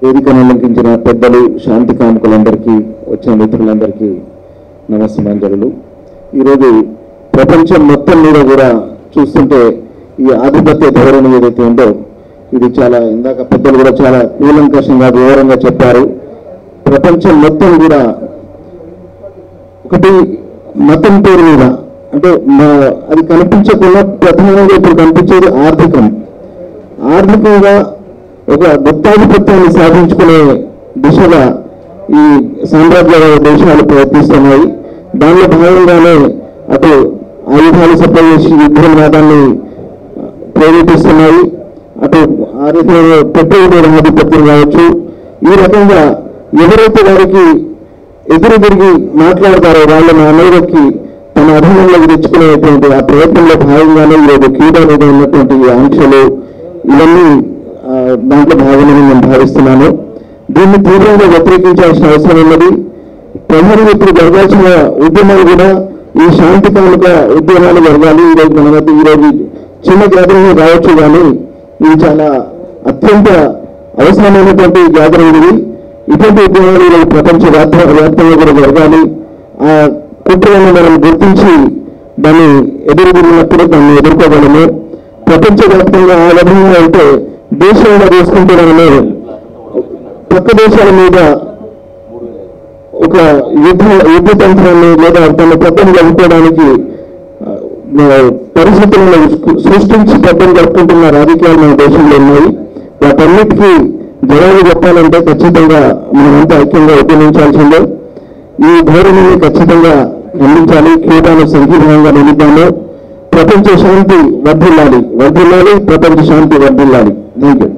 వేదికను అలంకించిన పెద్దలు, శాంతి కాముకులందరికీ, వచ్చిన మిత్రులందరికీ నమస్కారాలు. ఈరోజు ప్రపంచం మొత్తం మీద కూడా చూస్తుంటే ఈ ఆధిపత్య ధోరణి ఏదైతే ఉందో ఇది చాలా, ఇందాక పెద్దలు కూడా చాలా కూలంకషంగా వివరంగా చెప్పారు. ప్రపంచం మొత్తం కూడా ఒకటి మతం పేరు మీద, అంటే అది కనిపించకుండా ప్రధానంగా ఇప్పుడు కనిపించేది ఆర్థికంగా ఒక గుత్తాధిపత్యాన్ని సాధించుకునే దిశగా ఈ సామ్రాజ్యవాద దేశాలు ప్రయత్నిస్తున్నాయి. దానిలో భాగంగానే అటు ఆయుధాలు సప్లై చేసి యుద్ధవాదాన్ని ప్రేరేపిస్తున్నాయి, అటు పెట్రోల్ మీద ఆధిపత్యం కావచ్చు. ఈ రకంగా ఎవరైతే వారికి ఎదురు తిరిగి మాట్లాడతారో వాళ్ళని అనేకకి తన అధీనంలోకి తెచ్చుకునేటువంటి ఆ ప్రయత్నంలో భాగంగానే ఈరోజు క్రీడా మీద ఉన్నటువంటి ఆంక్షలు ఇవన్నీ దాంట్లో భాగమని నేను భావిస్తున్నాను. దీన్ని తీవ్రంగా వ్యతిరేకించాల్సిన అవసరం ఉన్నది. ప్రధానంగా ఇప్పుడు జరగాల్సిన ఉద్యమాలు కూడా ఈ శాంతి కానుక ఉద్యమాలు జరగాలి. ఈరోజు మన మధ్య ఈరోజు చిన్న గ్యాదరింగ్ రావచ్చు, కానీ ఇది చాలా అత్యంత అవసరమైనటువంటి గ్యాదరింగ్ ఇది. ఇటువంటి ఉద్యమాలు ఈరోజు ప్రపంచ వ్యాప్తంగా కూడా జరగాలి. ఆ కుట్రలను మనం గుర్తించి దాన్ని ఎదుర్కొన్నప్పుడు దాన్ని ఎదుర్కోగలము. ప్రపంచవ్యాప్తంగా ఆ విధంగా అయితే దేశంలో తీసుకుంటున్నాము పక్క దేశాల మీద ఒక యుద్ధ తంత్రాన్ని లేదా తన పద్ధతి జరుపుకోవడానికి పరిస్థితులను సృష్టించి పద్ధతి జరుపుకుంటున్న రాజకీయాలు మన దేశంలో ఉన్నాయి. వాటన్నిటికీ జవాబు చెప్పాలంటే ఖచ్చితంగా మనమంతా ఐక్యంగా ఉద్యమించాల్సిందే. ఈ ధోరణిని ఖచ్చితంగా ఖండించాలి. క్రీడాను సంఘీభావంగా నిలుద్దాము. ప్రపంచ శాంతి వర్ధిల్లాలి, ప్రపంచ శాంతి వర్ధిల్లాలి. Thank you.